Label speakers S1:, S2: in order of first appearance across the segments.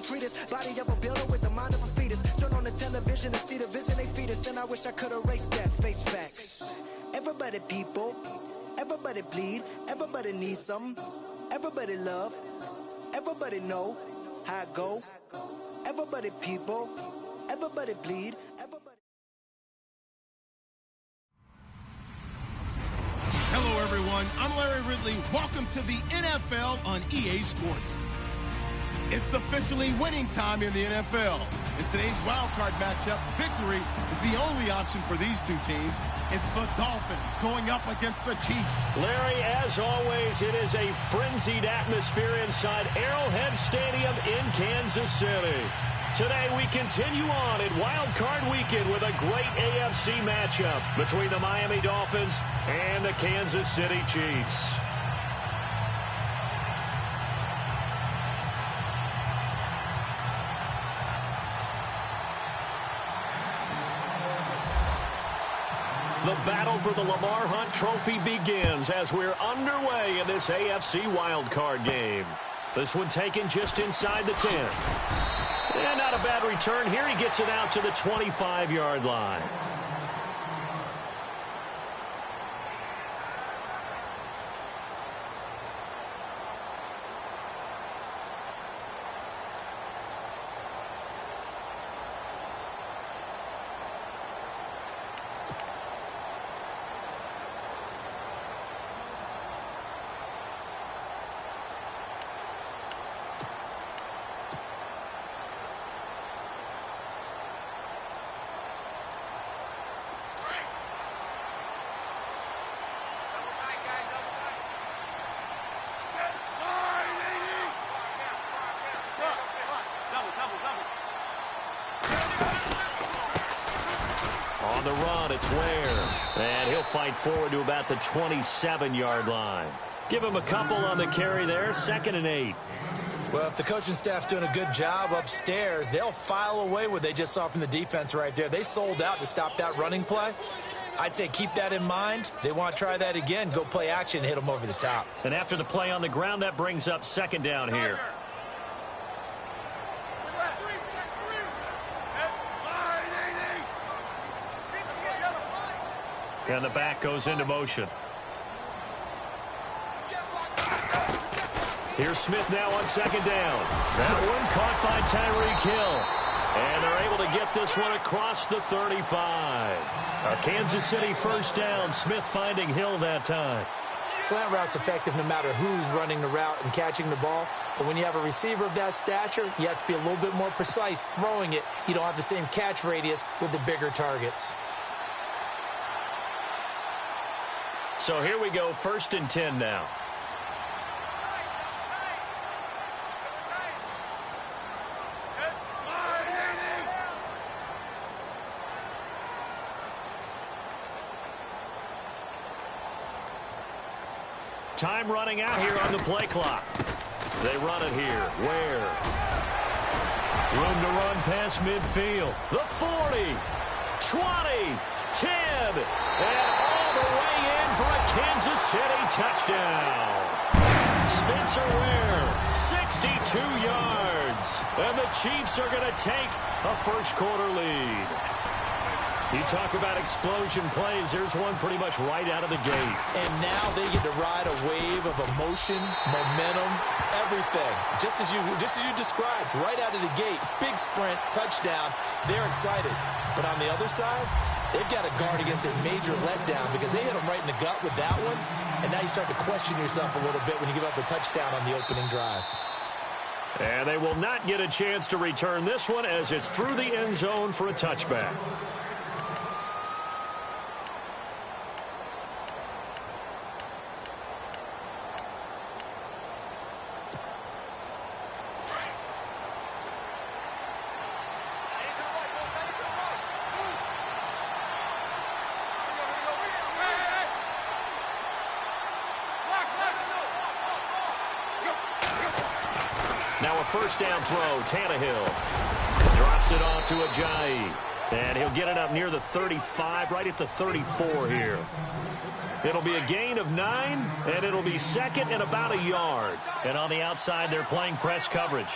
S1: treat us. Body of a builder with the mind of a fetus. Turn on the television and see the vision they feed us. And I wish I could erase that. Face facts. Everybody people, everybody bleed, everybody needs some, everybody love, everybody know how it go. Everybody people, everybody bleed, everybody.
S2: Hello everyone, I'm Larry Ridley. Welcome to the NFL on EA Sports. It's officially winning time in the NFL. In today's wildcard matchup, victory is the only option for these two teams. It's the Dolphins going up against the Chiefs.
S3: Larry, as always, it is a frenzied atmosphere inside Arrowhead Stadium in Kansas City. Today we continue on in wildcard weekend with a great AFC matchup between the Miami Dolphins and the Kansas City Chiefs. The battle for the Lamar Hunt Trophy begins as we're underway in this AFC wildcard game. This one taken just inside the 10. And not a bad return here. He gets it out to the 25-yard line. On the run, it's Ware. And he'll fight forward to about the 27-yard line. Give him a couple on the carry there, 2nd and 8.
S4: Well, if the coaching staff's doing a good job upstairs, they'll file away what they just saw from the defense right there. They sold out to stop that running play. I'd say keep that in mind. They want to try that again, go play action, and hit them over the top.
S3: And after the play on the ground, that brings up 2nd down here. And the back goes into motion. Here's Smith now on 2nd down. That one caught by Tyreek Hill. And they're able to get this one across the 35. A Kansas City 1st down. Smith finding Hill that time.
S4: Slant route's effective no matter who's running the route and catching the ball. But when you have a receiver of that stature, you have to be a little bit more precise throwing it. You don't have the same catch radius with the bigger targets.
S3: So here we go, 1st and 10 now. Time running out here on the play clock. They run it here. Where? Room to run past midfield. The 40, 20, 10, and all the way in for a Kansas City touchdown. Spencer Ware, 62 yards. And the Chiefs are going to take a first-quarter lead. You talk about explosion plays. Here's one pretty much right out of the gate.
S4: And now they get to ride a wave of emotion, momentum, everything. Just as you described, right out of the gate. Big sprint, touchdown. They're excited. But on the other side, they've got to guard against a major letdown because they hit them right in the gut with that one. And now you start to question yourself a little bit when you give up a touchdown on the opening drive.
S3: And they will not get a chance to return this one as it's through the end zone for a touchback. Now a first down throw, Tannehill. Drops it off to Ajayi. And he'll get it up near the 35, right at the 34 here. It'll be a gain of 9, and it'll be 2nd and about a yard. And on the outside, they're playing press coverage.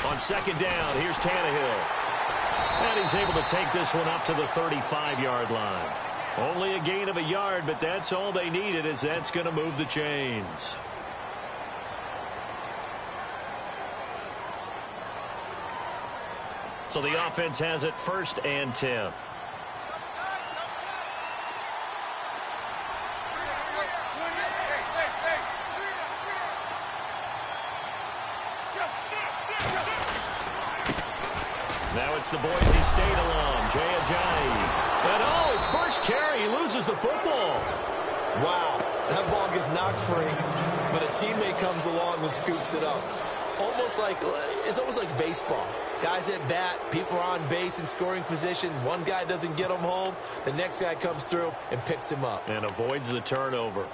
S3: On second down, here's Tannehill. And he's able to take this one up to the 35-yard line. Only a gain of a yard, but that's all they needed, as that's going to move the chains. So the offense has it 1st and 10. Now it's the Boise State alum, Jay Ajayi. And oh, his first carry, he loses the football.
S4: Wow, that ball gets knocked free, but a teammate comes along and scoops it up. It's almost like baseball. Guys at bat, people are on base in scoring position. One guy doesn't get him home. The next guy comes through and picks him up.
S3: And avoids the turnover.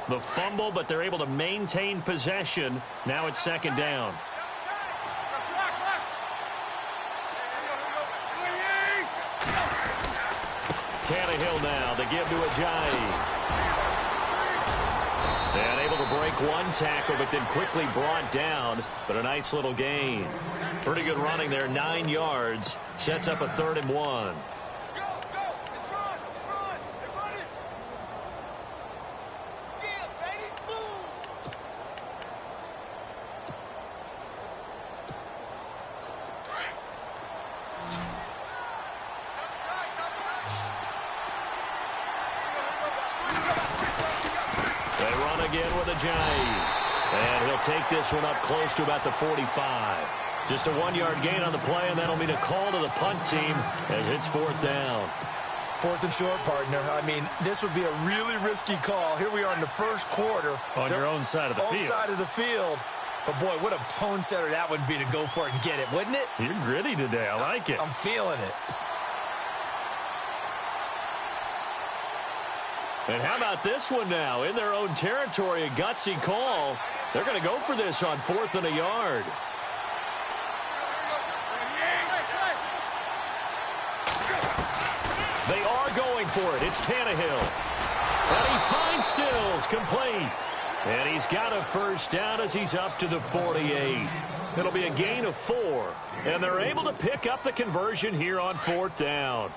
S3: The fumble, but they're able to maintain possession. Now it's 2nd down. Tannehill now, the give to Ajayi. And able to break one tackle, but then quickly brought down. But a nice little gain. Pretty good running there, 9 yards. Sets up a 3rd and 1. And he'll take this one up close to about the 45. Just a 1-yard gain on the play, and that'll mean a call to the punt team as it's 4th down.
S4: 4th and short, partner. I mean, this would be a really risky call. Here we are in the 1st quarter.
S3: On your own side of the field.
S4: Own side of the field. But, boy, what a tone setter that would be to go for it and get it, wouldn't it?
S3: You're gritty today. I like it.
S4: I'm feeling it.
S3: And how about this one now? In their own territory, a gutsy call. They're going to go for this on 4th and a yard. They are going for it. It's Tannehill. And he finds Stills, complete. And he's got a 1st down as he's up to the 48. It'll be a gain of 4. And they're able to pick up the conversion here on 4th down.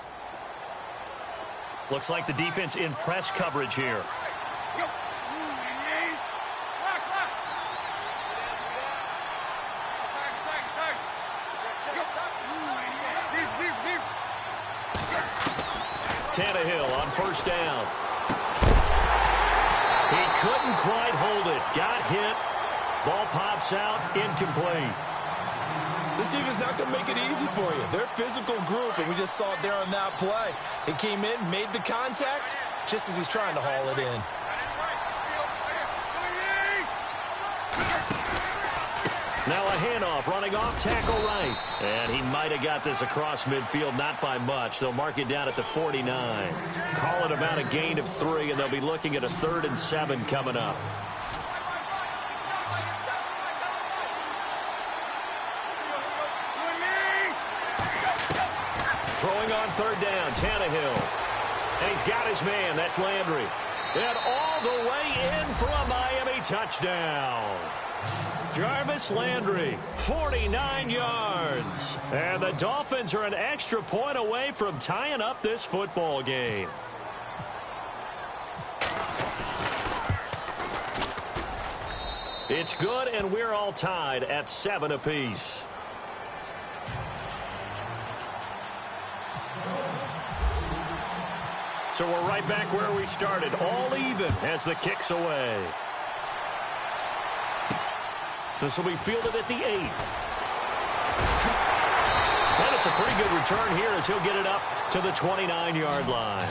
S3: Looks like the defense in press coverage here. Tannehill on 1st down. He couldn't quite hold it. Got hit. Ball pops out. Incomplete.
S4: This defense not going to make it easy for you. They're a physical group, and we just saw it there on that play. They came in, made the contact, just as he's trying to haul it in.
S3: Now a handoff, running off tackle right. And he might have got this across midfield, not by much. They'll mark it down at the 49. Call it about a gain of 3, and they'll be looking at a 3rd and 7 coming up. Throwing on 3rd down, Tannehill. And he's got his man, that's Landry. And all the way in for a Miami touchdown. Jarvis Landry, 49 yards. And the Dolphins are an extra point away from tying up this football game. It's good, and we're all tied at 7 apiece. So we're right back where we started, all even as the kick's away. This will be fielded at the 8. And it's a pretty good return here as he'll get it up to the 29-yard line.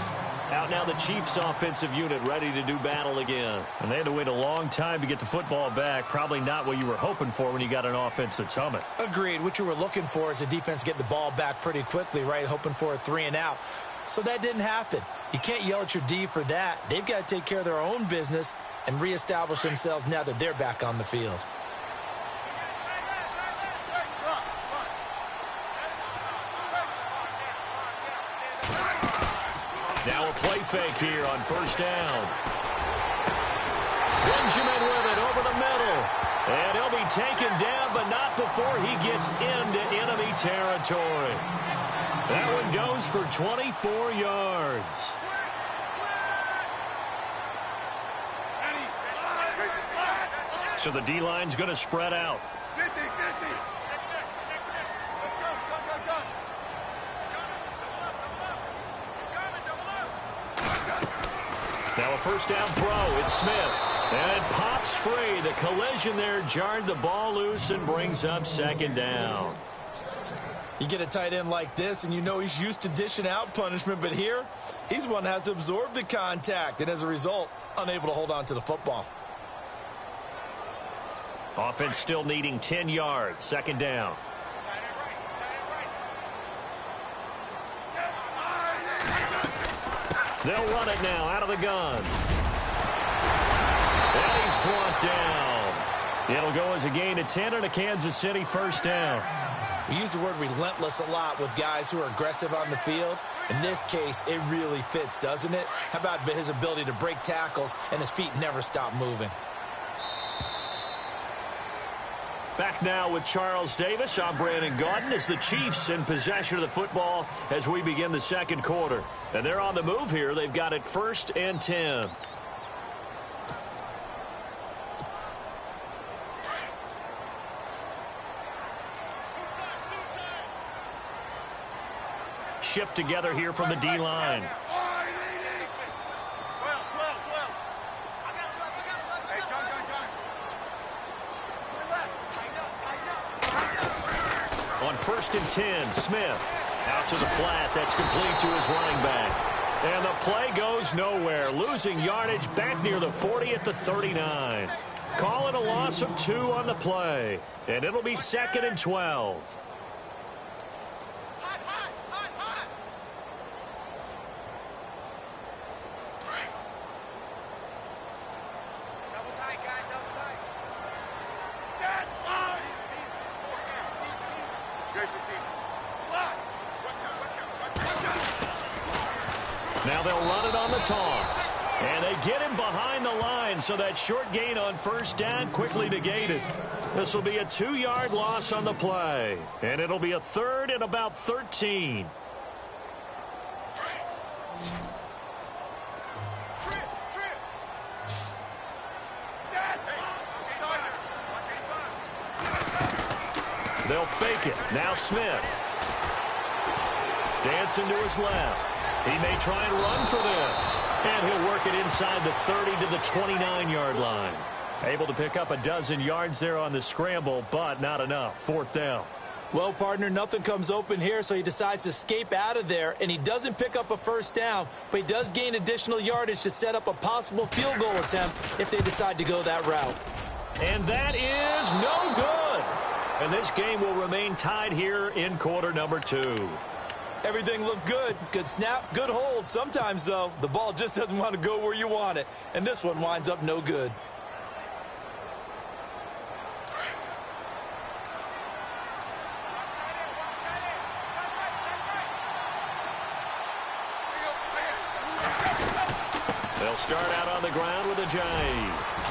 S3: Out now the Chiefs offensive unit ready to do battle again. And they had to wait a long time to get the football back. Probably not what you were hoping for when you got an offense that's humming.
S4: Agreed. What you were looking for is the defense get the ball back pretty quickly, right? Hoping for a 3 and out. So that didn't happen. You can't yell at your D for that. They've got to take care of their own business and reestablish themselves now that they're back on the field.
S3: fake here on first down. Benjamin with it over the middle. And he'll be taken down, but not before he gets into enemy territory. That one goes for 24 yards. So the D-line's going to spread out.
S2: 50, 50.
S3: Now a first down throw. It's Smith. And it pops free. The collision there jarred the ball loose and brings up second down.
S4: You get a tight end like this, and you know he's used to dishing out punishment. But here, he's one that has to absorb the contact. And as a result, unable to hold on to the football.
S3: Offense still needing 10 yards. Second down. They'll run it now out of the gun. And he's brought down. It'll go as a gain of 10 and a Kansas City first down.
S4: We use the word relentless a lot with guys who are aggressive on the field. In this case, it really fits, doesn't it? How about his ability to break tackles and his feet never stop moving?
S3: Back now with Charles Davis. I'm Brandon Gaudin as the Chiefs in possession of the football as we begin the second quarter. And they're on the move here. They've got it 1st and 10. Shift together here from the D-line. On 1st and 10, Smith out to the flat. That's complete to his running back. And the play goes nowhere. Losing yardage back near the 40 at the 39. Call it a loss of 2 on the play. And it'll be 2nd and 12. Now they'll run it on the toss. And they get him behind the line, so that short gain on first down quickly negated. This will be a 2-yard loss on the play. And it'll be a 3rd and about 13. They'll fake it. Now Smith. Dancing to his left. He may try and run for this. And he'll work it inside the 30 to the 29-yard line. Able to pick up a dozen yards there on the scramble, but not enough. 4th down.
S4: Well, partner, nothing comes open here, so he decides to escape out of there, and he doesn't pick up a first down, but he does gain additional yardage to set up a possible field goal attempt if they decide to go that route.
S3: And that is no good. And this game will remain tied here in quarter number 2.
S4: Everything looked good. Good snap, good hold. Sometimes, though, the ball just doesn't want to go where you want it. And this one winds up no good.
S3: They'll start out on the ground with a Ajayi.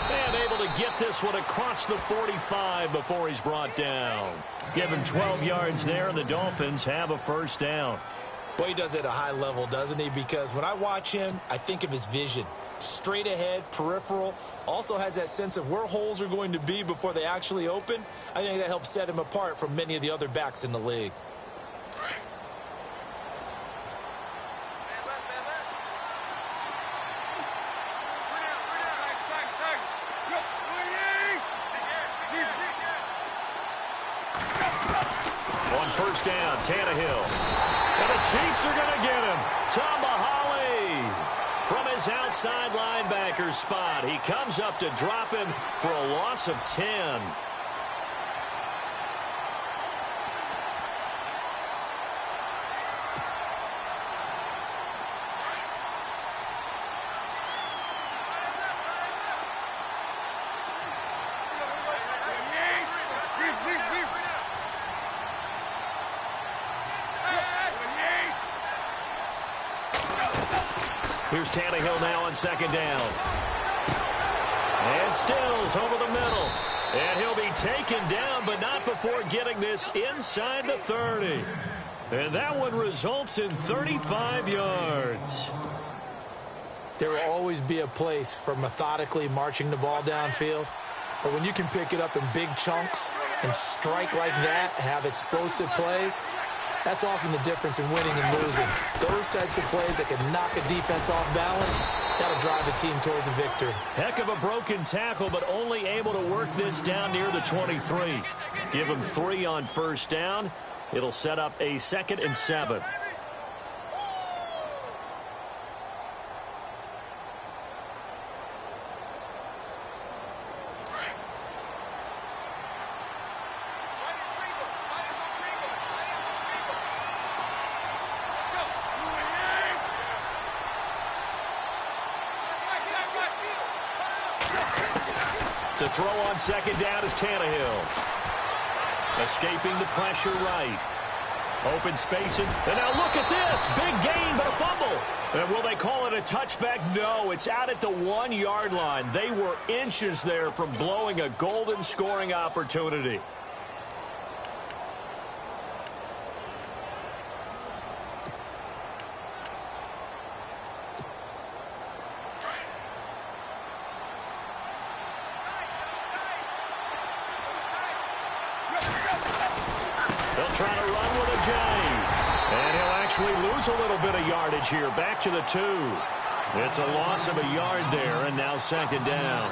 S3: And able to get this one across the 45 before he's brought down. Give him 12 yards there, and the Dolphins have a first down.
S4: Boy, he does it at a high level, doesn't he? Because when I watch him, I think of his vision. Straight ahead, peripheral. Also has that sense of where holes are going to be before they actually open. I think that helps set him apart from many of the other backs in the league.
S3: First down, Tannehill. And the Chiefs are going to get him. Tomahawley from his outside linebacker spot. He comes up to drop him for a loss of 10. Here's Tannehill now on second down. And Stills over the middle. And he'll be taken down, but not before getting this inside the 30. And that one results in 35 yards.
S4: There will always be a place for methodically marching the ball downfield. But when you can pick it up in big chunks and strike like that, have explosive plays, that's often the difference in winning and losing. Those types of plays that can knock a defense off balance, that'll drive the team towards a victory.
S3: Heck of a broken tackle, but only able to work this down near the 23. Give him 3 on first down. It'll set up a 2nd and 7. To throw on second down is Tannehill. Escaping the pressure right. Open spacing. And now look at this. Big gain, but a fumble. And will they call it a touchback? No, it's out at the 1-yard line. They were inches there from blowing a golden scoring opportunity. Trying to run with a J. And he'll actually lose a little bit of yardage here. Back to the 2. It's a loss of a yard there, and now second down.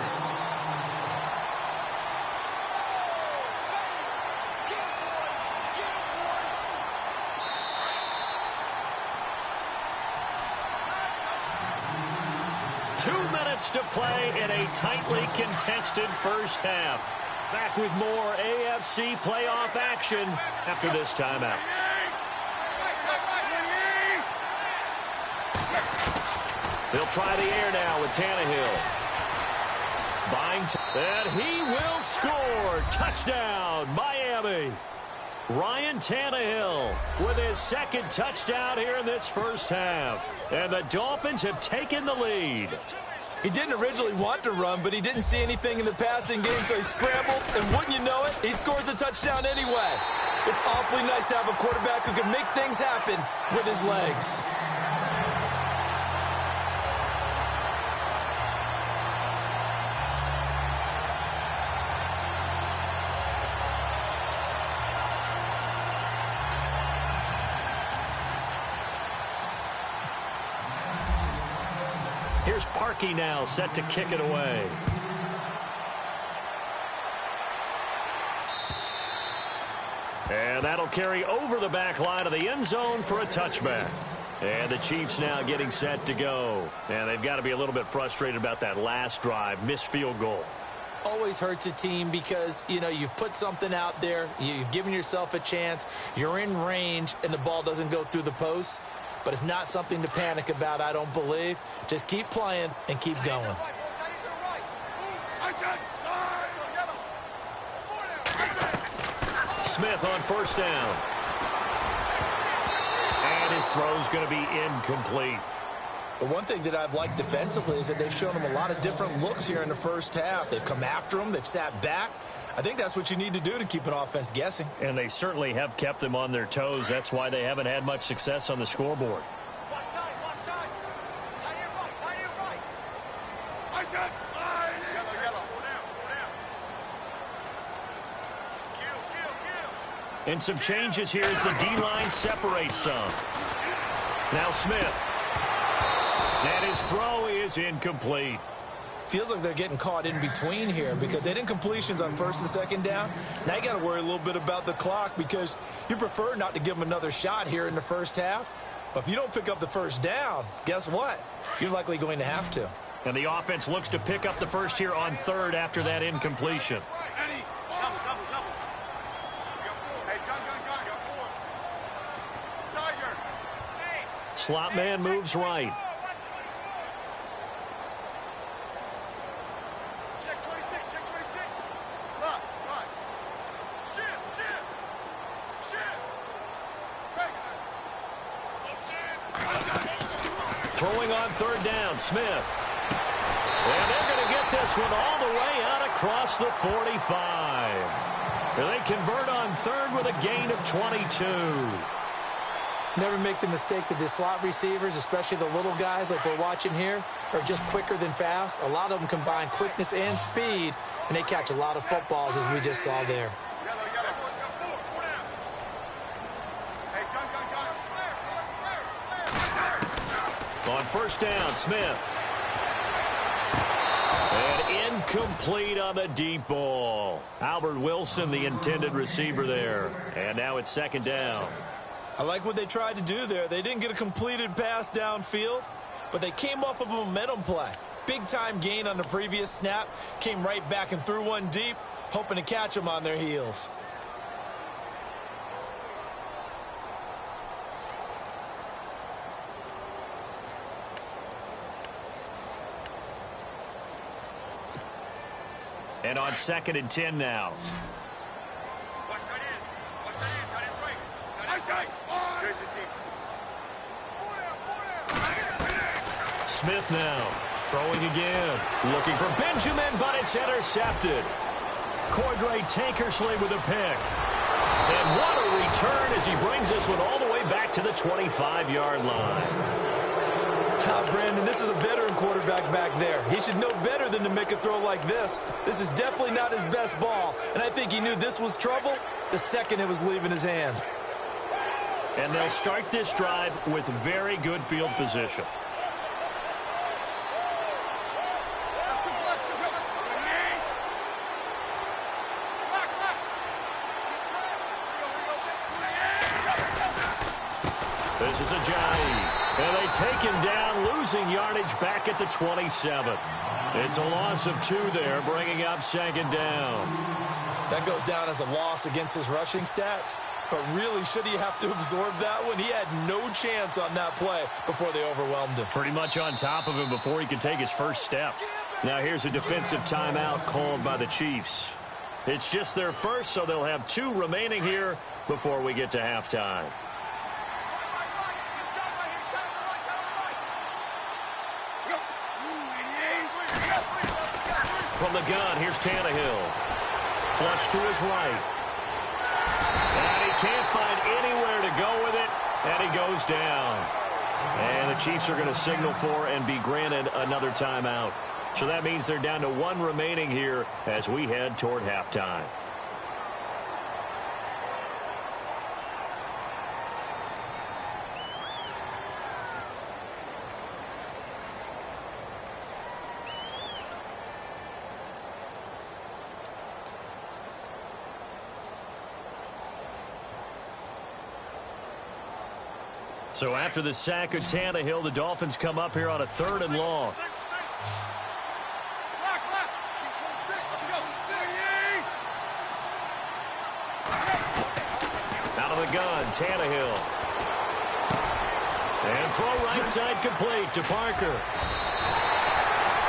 S3: To play in a tightly contested first half. Back with more AFC playoff action after this timeout. They'll try the air now with Tannehill. And he will score. Touchdown, Miami. Ryan Tannehill with his 2nd touchdown here in this first half. And the Dolphins have taken the lead.
S4: He didn't originally want to run, but he didn't see anything in the passing game, so he scrambled, and wouldn't you know it, he scores a touchdown anyway. It's awfully nice to have a quarterback who can make things happen with his legs.
S3: Here's Parkey now, set to kick it away. And that'll carry over the back line of the end zone for a touchback. And the Chiefs now getting set to go. And they've got to be a little bit frustrated about that last drive, missed field goal.
S4: Always hurts a team because, you know, you've put something out there, you've given yourself a chance, you're in range, and the ball doesn't go through the posts. But it's not something to panic about, I don't believe. Just keep playing and keep going.
S3: Smith on first down. And his throw's going to be incomplete.
S4: The one thing that I've liked defensively is that they've shown him a lot of different looks here in the first half. They've come after him. They've sat back. I think that's what you need to do to keep an offense guessing.
S3: And they certainly have kept them on their toes. That's why they haven't had much success on the scoreboard. And some changes here as the D-line separates some. Now Smith. And his throw is incomplete.
S4: Feels like they're getting caught in between here because they didn't completions on first and second down. Now you got to worry a little bit about the clock because you prefer not to give them another shot here in the first half. But if you don't pick up the first down, guess what? You're likely going to have to.
S3: And the offense looks to pick up the first here on third after that incompletion. Slot man moves right. Throwing on third down, Smith. And they're going to get this one all the way out across the 45. And they convert on third with a gain of 22.
S4: Never make the mistake that the slot receivers, especially the little guys like we're watching here, are just quicker than fast. A lot of them combine quickness and speed, and they catch a lot of footballs, as we just saw there.
S3: On first down, Smith. And incomplete on the deep ball. Albert Wilson, the intended receiver there. And now it's second down.
S4: I like what they tried to do there. They didn't get a completed pass downfield, but they came off of a momentum play. Big-time gain on the previous snap. Came right back and threw one deep, hoping to catch them on their heels.
S3: And on 2nd and 10 now. Smith now throwing again. Looking for Benjamin, but it's intercepted. Cordray Tankersley with a pick. And what a return as he brings this one all the way back to the 25-yard line.
S4: Brandon, this is a veteran quarterback back there. He should know better than to make a throw like this. This is definitely not his best ball, and I think he knew this was trouble the second it was leaving his hand.
S3: And they'll start this drive with very good field position. This is Ajayi. And they take him down, losing yardage back at the 27. It's a loss of 2 there, bringing up second down.
S4: That goes down as a loss against his rushing stats. But really, should he have to absorb that one? He had no chance on that play before they overwhelmed him.
S3: Pretty much on top of him before he could take his first step. Now here's a defensive timeout called by the Chiefs. It's just their first, so they'll have 2 remaining here before we get to halftime. From the gun, here's Tannehill. Flush to his right. And he can't find anywhere to go with it, and he goes down. And the Chiefs are going to signal for and be granted another timeout. So that means they're down to 1 remaining here as we head toward halftime. So after the sack of Tannehill, the Dolphins come up here on a 3rd and long. Out of the gun, Tannehill. And throw right side complete to Parker.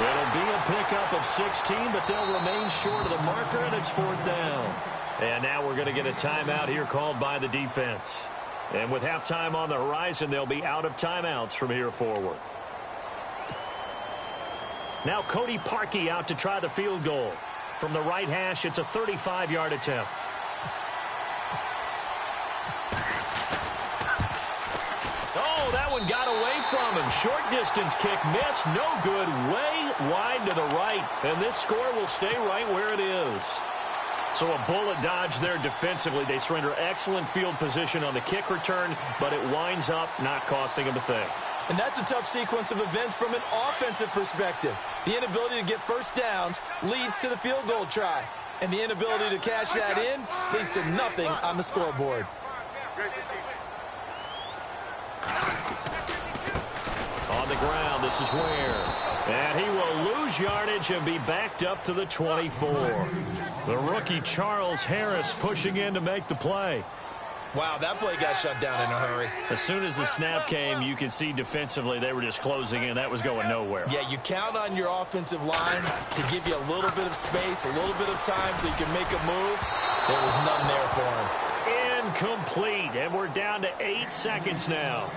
S3: It'll be a pickup of 16, but they'll remain short of the marker, and it's 4th down. And now we're going to get a timeout here called by the defense. And with halftime on the horizon, they'll be out of timeouts from here forward. Now Cody Parkey out to try the field goal. From the right hash, it's a 35-yard attempt. Oh, that one got away from him. Short distance kick missed. No good. Way wide to the right. And this score will stay right where it is. So a bullet dodge there defensively. They surrender excellent field position on the kick return, but it winds up not costing them a thing.
S4: And that's a tough sequence of events from an offensive perspective. The inability to get first downs leads to the field goal try. And the inability to cash that in leads to nothing on the scoreboard.
S3: On the ground, this is Ware. And he will lose yardage and be backed up to the 24. The rookie Charles Harris pushing in to make the play.
S4: Wow, that play got shut down in a hurry.
S3: As soon as the snap came, you could see defensively they were just closing in. That was going nowhere.
S4: Yeah, you count on your offensive line to give you a little bit of space, a little bit of time so you can make a move. There was none there for him.
S3: Incomplete, and we're down to 8 seconds now.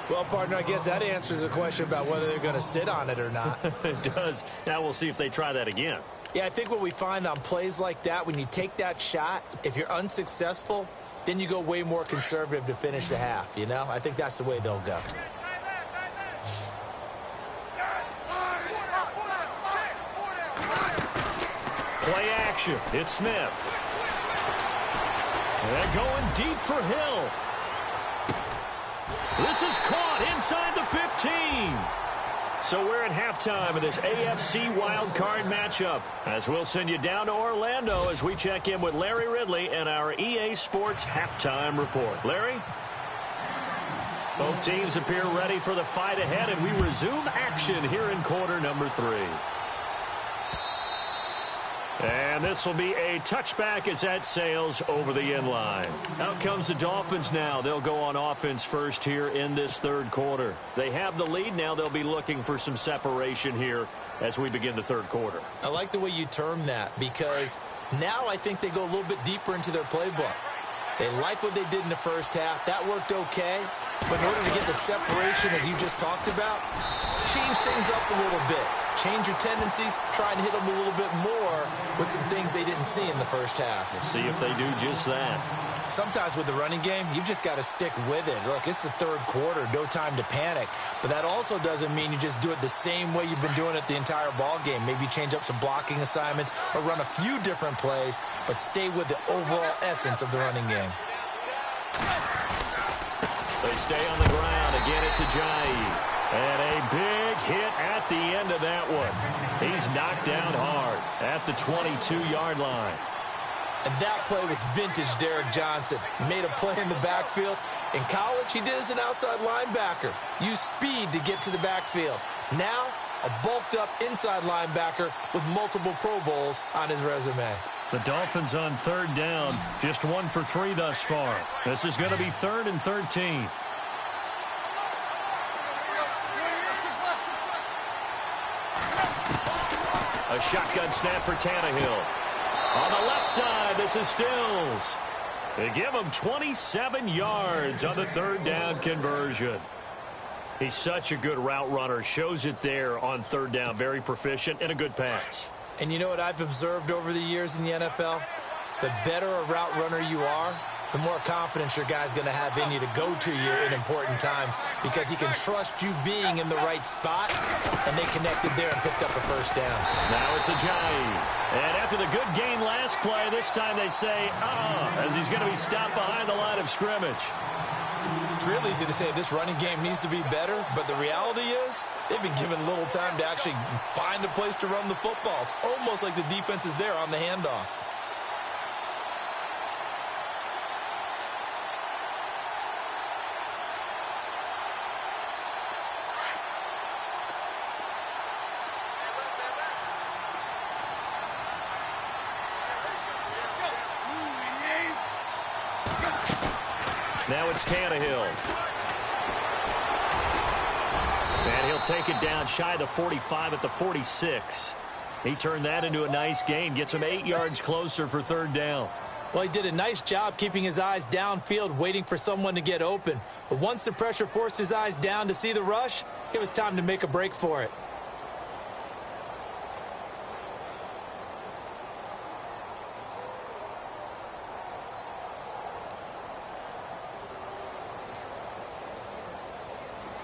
S4: Well, partner, I guess that answers the question about whether they're going to sit on it or not.
S3: It does. Now we'll see if they try that again.
S4: Yeah, I think what we find on plays like that, when you take that shot, if you're unsuccessful, then you go way more conservative to finish the half, you know? I think that's the way they'll go.
S3: Play action. It's Smith. They're going deep for Hill. This is caught inside the 15. So we're at halftime of this AFC wildcard matchup, as we'll send you down to Orlando as we check in with Larry Ridley and our EA Sports halftime report. Larry? Both teams appear ready for the fight ahead, and we resume action here in quarter number 3. And this will be a touchback as that sails over the end line. Out comes the Dolphins now. They'll go on offense first here in this third quarter. They have the lead. Now they'll be looking for some separation here as we begin the third quarter.
S4: I like the way you term that, because now I think they go a little bit deeper into their playbook. They like what they did in the first half. That worked okay. But in order to get the separation that you just talked about, change things up a little bit. Change your tendencies, try and hit them a little bit more with some things they didn't see in the first half.
S3: We'll see if they do just that.
S4: Sometimes with the running game, you've just got to stick with it. Look, it's the third quarter, no time to panic. But that also doesn't mean you just do it the same way you've been doing it the entire ball game. Maybe change up some blocking assignments or run a few different plays, but stay with the overall essence of the running game.
S3: They stay on the ground. Again, it's Ajayi. And a big hit at the end of that one. He's knocked down hard at the 22-yard line.
S4: And that play was vintage Derek Johnson. Made a play in the backfield. In college, he did as an outside linebacker. Used speed to get to the backfield. Now, a bulked-up inside linebacker with multiple Pro Bowls on his resume.
S3: The Dolphins on third down. Just 1 for 3 thus far. This is going to be 3rd and 13. A shotgun snap for Tannehill. On the left side, this is Stills. They give him 27 yards on the third down conversion. He's such a good route runner. Shows it there on third down. Very proficient and a good pass.
S4: And you know what I've observed over the years in the NFL? The better a route runner you are, the more confidence your guy's going to have in you to go to you in important times, because he can trust you being in the right spot, and they connected there and picked up a first down.
S3: Now it's Ajayi. And after the good gain last play, this time they say, as he's going to be stopped behind the line of scrimmage.
S4: It's real easy to say this running game needs to be better, but the reality is they've been given little time to actually find a place to run the football. It's almost like the defense is there on the handoff.
S3: Now it's Tannehill. And he'll take it down shy of the 45 at the 46. He turned that into a nice gain. Gets him 8 yards closer for third down.
S4: Well, he did a nice job keeping his eyes downfield, waiting for someone to get open. But once the pressure forced his eyes down to see the rush, it was time to make a break for it.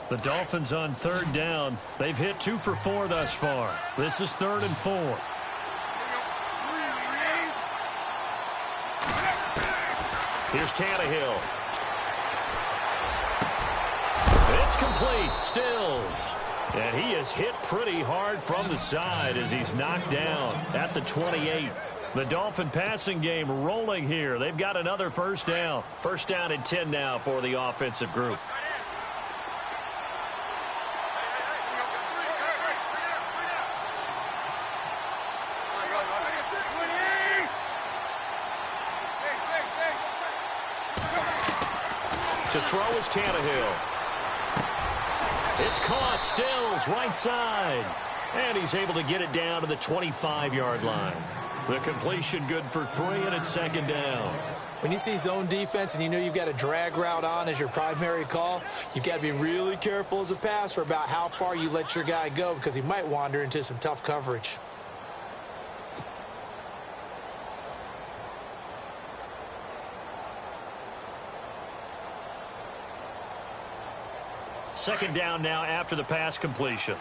S3: The Dolphins on third down. They've hit 2 for 4 thus far. This is 3rd and 4. Here's Tannehill. It's complete. Stills. And he is hit pretty hard from the side as he's knocked down at the 28. The Dolphin passing game rolling here. They've got another first down. First down and 10 now for the offensive group. To throw is Tannehill. It's caught. Stills right side. And he's able to get it down to the 25-yard line. The completion good for 3, and it's second down.
S4: When you see zone defense and you know you've got a drag route on as your primary call, you've got to be really careful as a passer about how far you let your guy go because he might wander into some tough coverage.
S3: Second down now after the pass completion.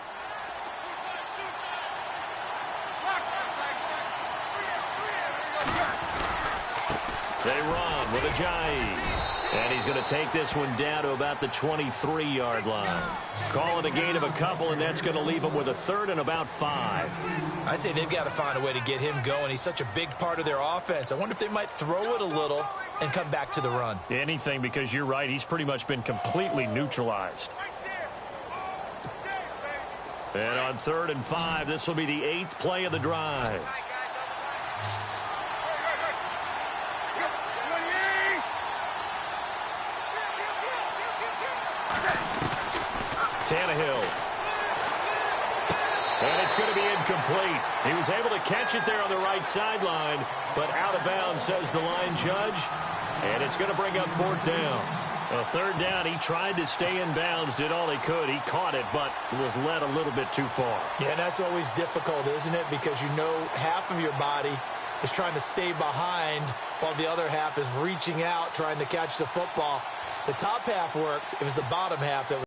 S3: They run with Ajayi. And he's going to take this one down to about the 23-yard line. Call it a gain of a couple, and that's going to leave him with a third and about 5.
S4: I'd say they've got to find a way to get him going. He's such a big part of their offense. I wonder if they might throw it a little and come back to the run.
S3: Anything, because you're right. He's pretty much been completely neutralized. And on 3rd and 5, this will be the 8th play of the drive. Tannehill. And it's going to be incomplete. He was able to catch it there on the right sideline, but out of bounds, says the line judge. And it's going to bring up 4th down. A 3rd down, he tried to stay in bounds, did all he could. He caught it, but was led a little bit too far. Yeah, that's always difficult, isn't it? Because you know half of your body is trying to stay behind while the other half is reaching out, trying to catch the football. The top half worked. It was the bottom half that was